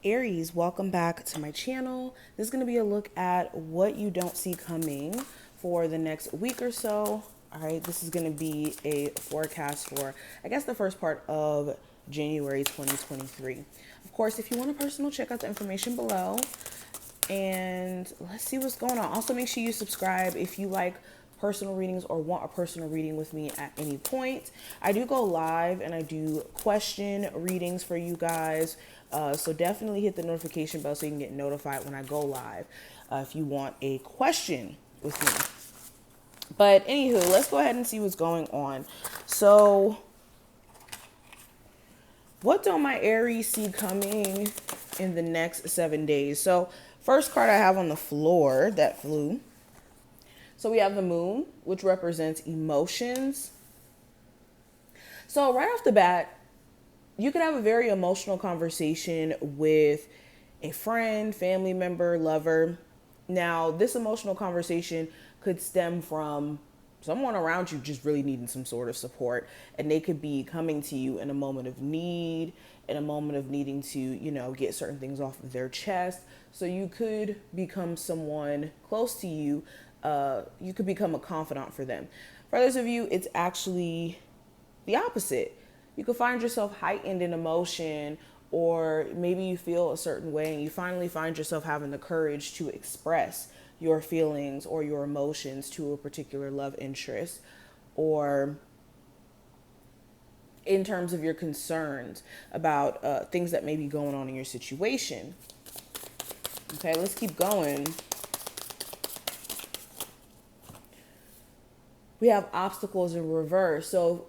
Aries, welcome back to my channel. This is going to be a look at what you don't see coming for the next week or so. All right, this is going to be a forecast for, I guess, the first part of January 2023. Of course, if you want a personal, check out the information below. And let's see what's going on. Also, make sure you subscribe if you like personal readings or want a personal reading with me at any point. I do go live and I do question readings for you guys. So definitely hit the notification bell so you can get notified when I go live if you want a question with me. But anywho, let's go ahead and see what's going on. So what do my Aries see coming in the next 7 days? So first card I have on the floor that flew. So we have the moon, which represents emotions. So right off the bat, you could have a very emotional conversation with a friend, family member, lover. Now, this emotional conversation could stem from someone around you just really needing some sort of support. And they could be coming to you in a moment of need, in a moment of needing to, get certain things off of their chest. So you could become someone close to you. You could become a confidant for them. For others of you, it's actually the opposite. You could find yourself heightened in emotion, or maybe you feel a certain way and you finally find yourself having the courage to express your feelings or your emotions to a particular love interest, or in terms of your concerns about things that may be going on in your situation. Okay, let's keep going. We have obstacles in reverse. So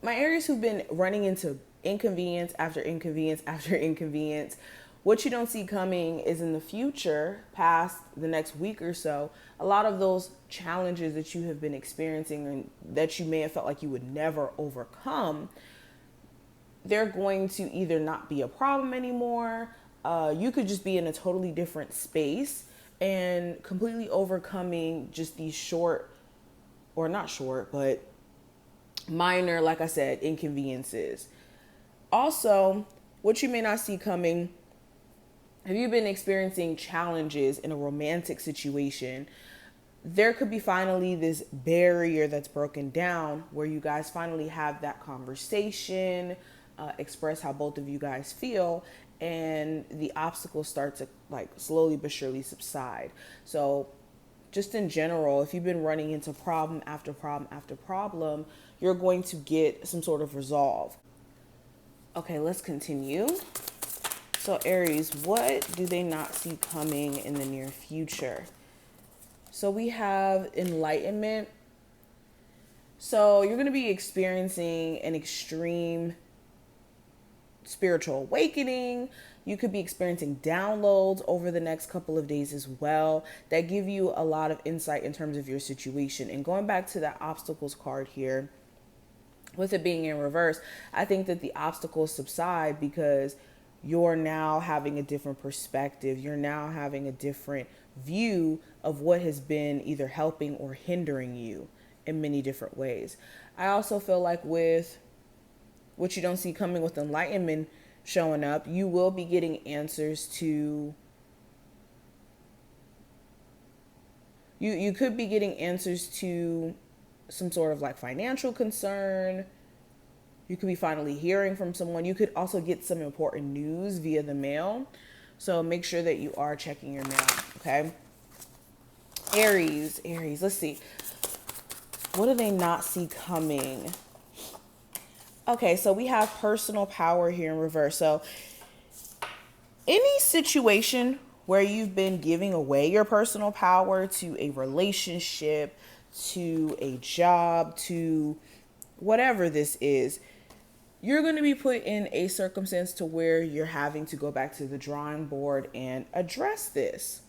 my Aries who've been running into inconvenience after inconvenience after inconvenience, what you don't see coming is in the future, past the next week or so, a lot of those challenges that you have been experiencing and that you may have felt like you would never overcome, they're going to either not be a problem anymore. You could just be in a totally different space and completely overcoming just these but minor, like I said, inconveniences. Also, what you may not see coming, have you been experiencing challenges in a romantic situation? There could be finally this barrier that's broken down where you guys finally have that conversation, express how both of you guys feel, and the obstacles start to slowly but surely subside. So just in general, if you've been running into problem after problem after problem, you're going to get some sort of resolve. Okay, let's continue. So Aries, what do they not see coming in the near future? So we have enlightenment. So you're going to be experiencing an extreme spiritual awakening. You could be experiencing downloads over the next couple of days as well that give you a lot of insight in terms of your situation. And going back to that obstacles card here, with it being in reverse, I think that the obstacles subside because you're now having a different perspective. You're now having a different view of what has been either helping or hindering you in many different ways. I also feel like with what you don't see coming with enlightenment showing up, you will be getting answers to, you could be getting answers to some sort of financial concern. You could be finally hearing from someone. You could also get some important news via the mail. So make sure that you are checking your mail, okay? Aries, let's see. What do they not see coming? Okay, so we have personal power here in reverse. So any situation where you've been giving away your personal power to a relationship, to a job, to whatever this is, you're going to be put in a circumstance to where you're having to go back to the drawing board and address this.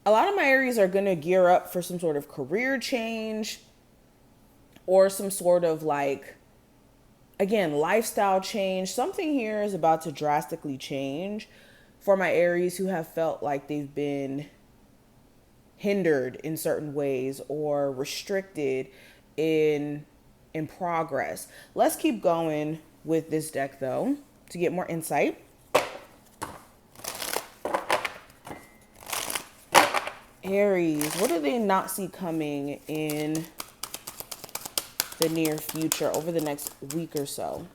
A lot of my Aries are going to gear up for some sort of career change or some sort of again, lifestyle change. Something here is about to drastically change for my Aries who have felt like they've been hindered in certain ways or restricted in in progress. Let's keep going with this deck though to get more insight. Aries, what do they not see coming in the near future over the next week or so?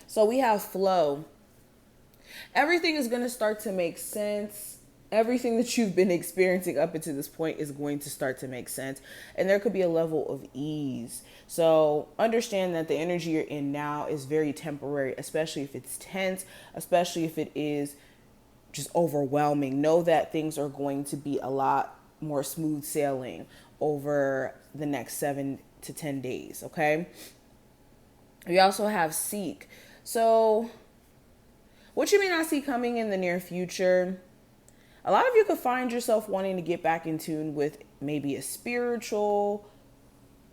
So we have flow. Everything is going to start to make sense. Everything that you've been experiencing up until this point is going to start to make sense. And there could be a level of ease. So understand that the energy you're in now is very temporary, especially if it's tense, especially if it is just overwhelming. Know that things are going to be a lot more smooth sailing over the next 7 to 10 days. Okay. We also have seek. So what you may not see coming in the near future, a lot of you could find yourself wanting to get back in tune with maybe a spiritual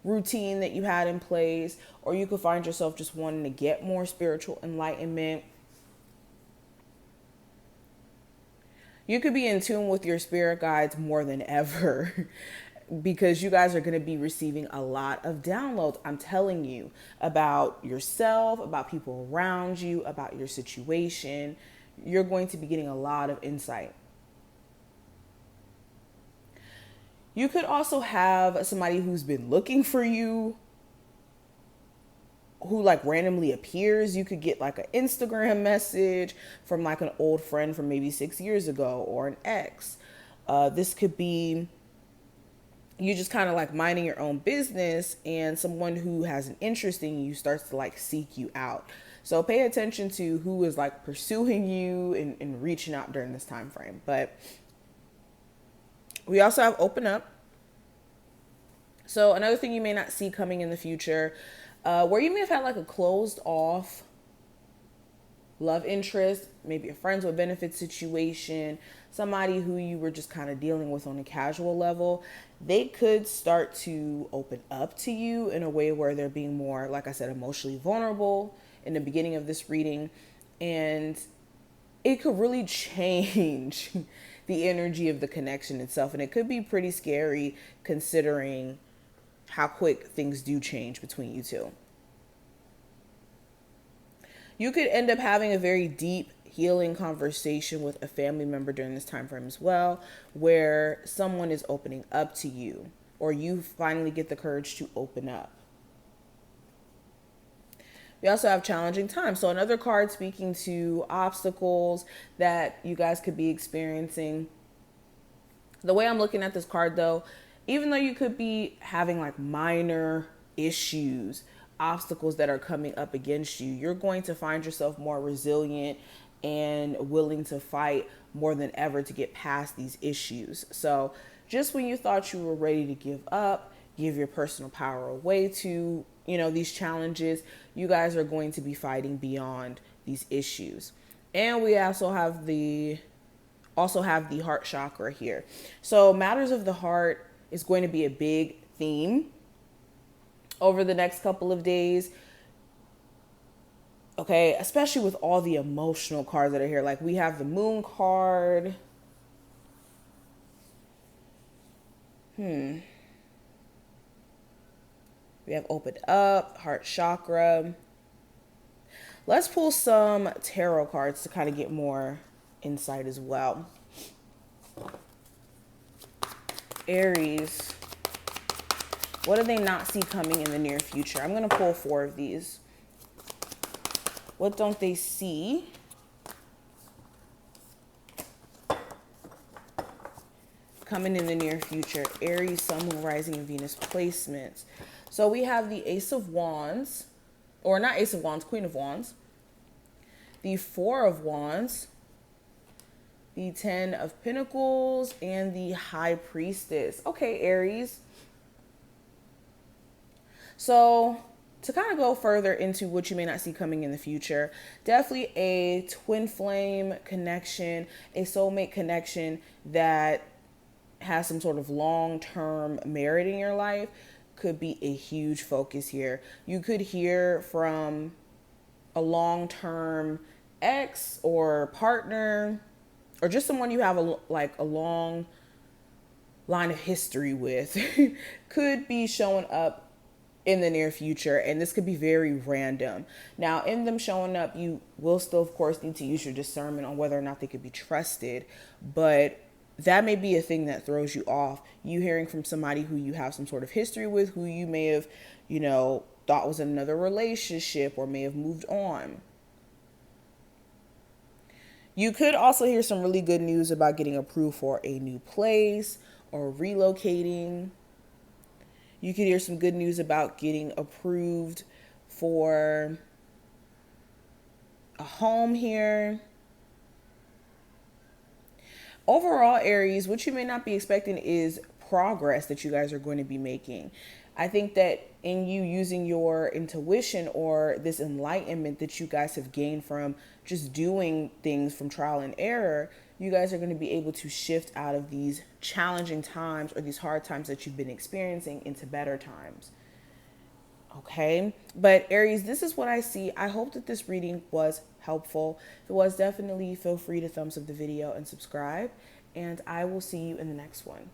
routine that you had in place, or you could find yourself just wanting to get more spiritual enlightenment. You could be in tune with your spirit guides more than ever because you guys are going to be receiving a lot of downloads. I'm telling you about yourself, about people around you, about your situation. You're going to be getting a lot of insight. You could also have somebody who's been looking for you, who like randomly appears. You could get like an Instagram message from like an old friend from maybe 6 years ago, or an ex. This could be you just kind of like minding your own business, and someone who has an interest in you starts to like seek you out. So pay attention to who is like pursuing you and reaching out during this time frame. But we also have open up. So another thing you may not see coming in the future, where you may have had like a closed off love interest, maybe a friends with benefits situation, somebody who you were just kind of dealing with on a casual level, they could start to open up to you in a way where they're being more, like I said, emotionally vulnerable in the beginning of this reading. And it could really change the energy of the connection itself. And it could be pretty scary considering how quick things do change between you two. You could end up having a very deep healing conversation with a family member during this time frame as well, where someone is opening up to you, or you finally get the courage to open up. We also have challenging times. So another card speaking to obstacles that you guys could be experiencing. The way I'm looking at this card though, even though you could be having like minor issues, obstacles that are coming up against you, you're going to find yourself more resilient and willing to fight more than ever to get past these issues. So just when you thought you were ready to give up, give your personal power away to, these challenges, you guys are going to be fighting beyond these issues. And we also have the heart chakra here. So matters of the heart is going to be a big theme over the next couple of days. Okay, especially with all the emotional cards that are here. Like we have the moon card. We have opened up, heart chakra. Let's pull some tarot cards to kind of get more insight as well. Aries, what do they not see coming in the near future? I'm going to pull 4 of these. What don't they see coming in the near future? Aries, Sun, Moon, Rising, and Venus placements. So we have the Ace of Wands, or not Ace of Wands, Queen of Wands. The 4 of Wands. The 10 of Pentacles, and the High Priestess. Okay, Aries. So to kind of go further into what you may not see coming in the future, definitely a twin flame connection, a soulmate connection that has some sort of long-term merit in your life could be a huge focus here. You could hear from a long-term ex or partner, or just someone you have a long line of history with could be showing up in the near future, and this could be very random. Now, in them showing up, you will still, of course, need to use your discernment on whether or not they could be trusted, but that may be a thing that throws you off. You hearing from somebody who you have some sort of history with, who you may have, thought was in another relationship or may have moved on. You could also hear some really good news about getting approved for a new place or relocating. You could hear some good news about getting approved for a home here. Overall, Aries, what you may not be expecting is progress that you guys are going to be making. I think that in you using your intuition or this enlightenment that you guys have gained from just doing things from trial and error, you guys are going to be able to shift out of these challenging times or these hard times that you've been experiencing into better times. Okay, but Aries, this is what I see. I hope that this reading was helpful. If it was, definitely feel free to thumbs up the video and subscribe, and I will see you in the next one.